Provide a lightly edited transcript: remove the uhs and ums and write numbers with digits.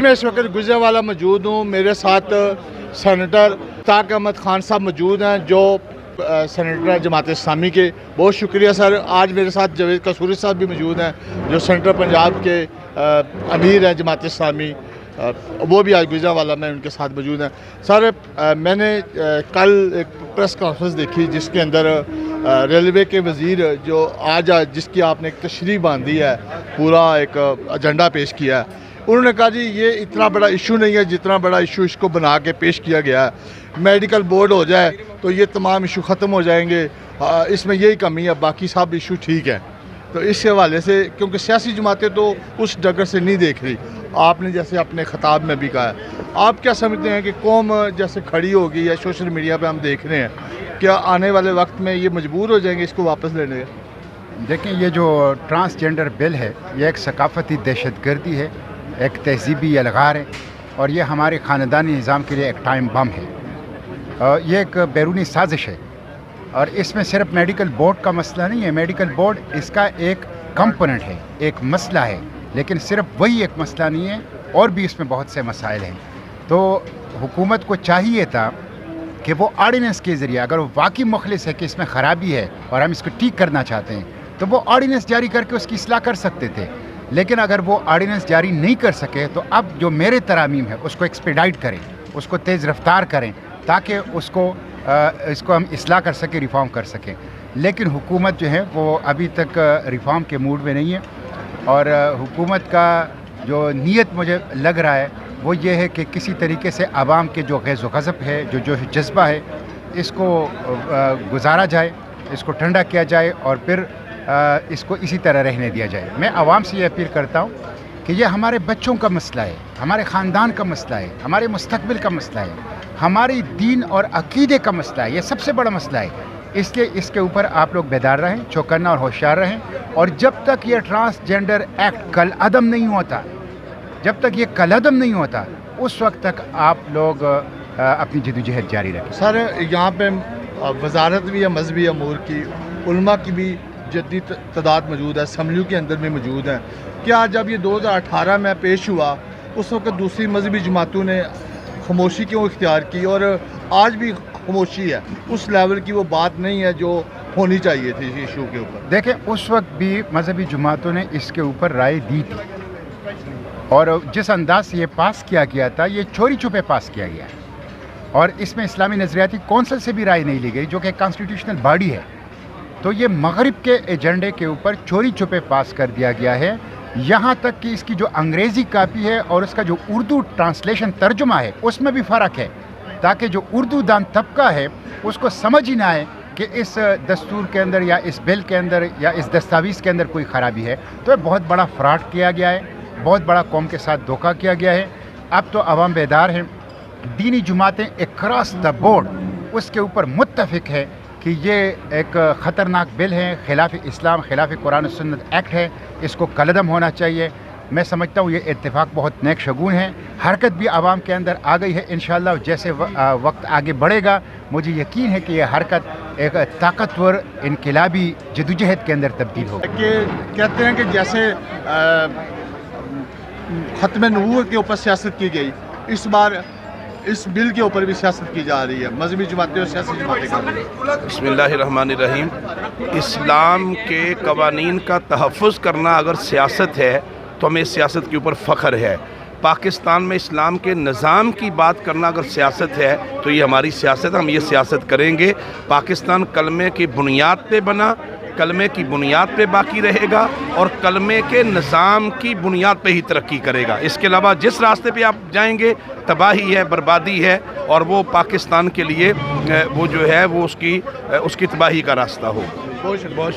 میں اس وقت گجرانوالہ موجود ہوں. میرے ساتھ سینیٹر طاق احمد خان صاحب موجود ہیں جو سینیٹر ہیں جماعت اسلامی کے. بہت شکریہ سر. آج میرے ساتھ جاوید قصوری صاحب بھی موجود ہیں جو سینٹرل پنجاب کے امیر ہیں جماعت اسلامی, وہ بھی آج گجرانوالہ میں ان کے ساتھ موجود ہیں. سر میں نے کل ایک پریس کانفرنس دیکھی جس کے اندر ریلوے کے وزیر جو آج جس کی آپ نے ایک تشریح باندھی ہے, پورا ایک ایجنڈا پیش کیا ہے, انہوں نے کہا جی یہ اتنا بڑا ایشو نہیں ہے جتنا بڑا ایشو اس کو بنا کے پیش کیا گیا ہے. میڈیکل بورڈ ہو جائے تو یہ تمام ایشو ختم ہو جائیں گے, اس میں یہی کمی ہے, باقی سب ایشو ٹھیک ہیں. تو اس حوالے سے کیونکہ سیاسی جماعتیں تو اس ڈگر سے نہیں دیکھ رہی, آپ نے جیسے اپنے خطاب میں بھی کہا ہے, آپ کیا سمجھتے ہیں کہ قوم جیسے کھڑی ہوگی یا سوشل میڈیا پہ ہم دیکھ رہے ہیں, کیا آنے والے وقت میں یہ مجبور ہو جائیں گے اس کو واپس لینے کے؟ دیکھیں, یہ جو ٹرانسجنڈر بل ہے یہ ایک ثقافتی دہشت گردی ہے, ایک تہذیبی الغار ہے, اور یہ ہمارے خاندانی نظام کے لیے ایک ٹائم بم ہے. یہ ایک بیرونی سازش ہے, اور اس میں صرف میڈیکل بورڈ کا مسئلہ نہیں ہے. میڈیکل بورڈ اس کا ایک کمپوننٹ ہے, ایک مسئلہ ہے, لیکن صرف وہی ایک مسئلہ نہیں ہے, اور بھی اس میں بہت سے مسائل ہیں. تو حکومت کو چاہیے تھا کہ وہ آرڈیننس کے ذریعے, اگر وہ واقعی مخلص ہے کہ اس میں خرابی ہے اور ہم اس کو ٹھیک کرنا چاہتے ہیں, تو وہ آرڈیننس جاری کر کے اس کی اصلاح کر سکتے تھے. لیکن اگر وہ آرڈیننس جاری نہیں کر سکے تو اب جو میرے ترامیم ہے اس کو ایکسپیڈائٹ کریں, اس کو تیز رفتار کریں, تاکہ اس کو ہم اصلاح کر سکیں, ریفارم کر سکیں. لیکن حکومت جو ہے وہ ابھی تک ریفارم کے موڈ میں نہیں ہے, اور حکومت کا جو نیت مجھے لگ رہا ہے وہ یہ ہے کہ کسی طریقے سے عوام کے جو غیظ و غضب ہے, جو جذبہ ہے, اس کو گزارا جائے, اس کو ٹھنڈا کیا جائے, اور پھر اس کو اسی طرح رہنے دیا جائے. میں عوام سے یہ اپیل کرتا ہوں کہ یہ ہمارے بچوں کا مسئلہ ہے, ہمارے خاندان کا مسئلہ ہے, ہمارے مستقبل کا مسئلہ ہے, ہماری دین اور عقیدے کا مسئلہ ہے. یہ سب سے بڑا مسئلہ ہے. اس لیے اس کے اوپر آپ لوگ بیدار رہیں, چوکنا اور ہوشیار رہیں. اور جب تک یہ ٹرانسجنڈر ایکٹ کالعدم نہیں ہوتا, جب تک یہ کالعدم نہیں ہوتا, اس وقت تک آپ لوگ اپنی جدوجہد جاری رکھیں. سر یہاں پہ وزارت بھی ہے مذہبی امور کی, علماء کی بھی جدی تعداد موجود ہے, اسمبلیوں کے اندر بھی موجود ہیں. کیا جب یہ 2018 میں پیش ہوا اس وقت دوسری مذہبی جماعتوں نے خاموشی کیوں اختیار کی, اور آج بھی خاموشی ہے, اس لیول کی وہ بات نہیں ہے جو ہونی چاہیے تھی اس ایشو کے اوپر؟ دیکھیں, اس وقت بھی مذہبی جماعتوں نے اس کے اوپر رائے دی تھی, اور جس انداز سے یہ پاس کیا گیا تھا یہ چوری چھپے پاس کیا گیا, اور اس میں اسلامی نظریاتی کونسل سے بھی رائے نہیں لی گئی جو کہ کانسٹیٹیوشنل باڈی ہے. تو یہ مغرب کے ایجنڈے کے اوپر چوری چھپے پاس کر دیا گیا ہے, یہاں تک کہ اس کی جو انگریزی کاپی ہے اور اس کا جو اردو ٹرانسلیشن ترجمہ ہے اس میں بھی فرق ہے, تاکہ جو اردو دان طبقہ ہے اس کو سمجھ ہی نہ آئے کہ اس دستور کے اندر یا اس بل کے اندر یا اس دستاویز کے اندر کوئی خرابی ہے. تو یہ بہت بڑا فراڈ کیا گیا ہے, بہت بڑا قوم کے ساتھ دھوکہ کیا گیا ہے. اب تو عوام بیدار ہیں, دینی جماعتیں اکراس دا بورڈ اس کے اوپر متفق ہے کہ یہ ایک خطرناک بل ہے, خلاف اسلام, خلاف قرآن و سنت ایکٹ ہے, اس کو کالعدم ہونا چاہیے. میں سمجھتا ہوں یہ اتفاق بہت نیک شگون ہے. حرکت بھی عوام کے اندر آ گئی ہے. انشاءاللہ جیسے وقت آگے بڑھے گا مجھے یقین ہے کہ یہ حرکت ایک طاقتور انقلابی جدوجہد کے اندر تبدیل ہوگی. کہ کہتے ہیں کہ جیسے ختم نبوت کے اوپر سیاست کی گئی, اس بار اس بل کے اوپر بھی سیاست کی جا رہی ہے, مذہبی جماعتیں اور سیاسی جماعتیں کر رہی ہیں. بسم اللہ الرحمن الرحیم. اسلام کے قوانین کا تحفظ کرنا اگر سیاست ہے تو ہمیں سیاست کے اوپر فخر ہے. پاکستان میں اسلام کے نظام کی بات کرنا اگر سیاست ہے تو یہ ہماری سیاست ہے, ہم یہ سیاست کریں گے. پاکستان کلمے کی بنیاد پہ بنا, کلمے کی بنیاد پہ باقی رہے گا, اور کلمے کے نظام کی بنیاد پہ ہی ترقی کرے گا. اس کے علاوہ جس راستے پہ آپ جائیں گے تباہی ہے, بربادی ہے, اور وہ پاکستان کے لیے وہ جو ہے وہ اس کی تباہی کا راستہ ہوگا. بہت شکریہ.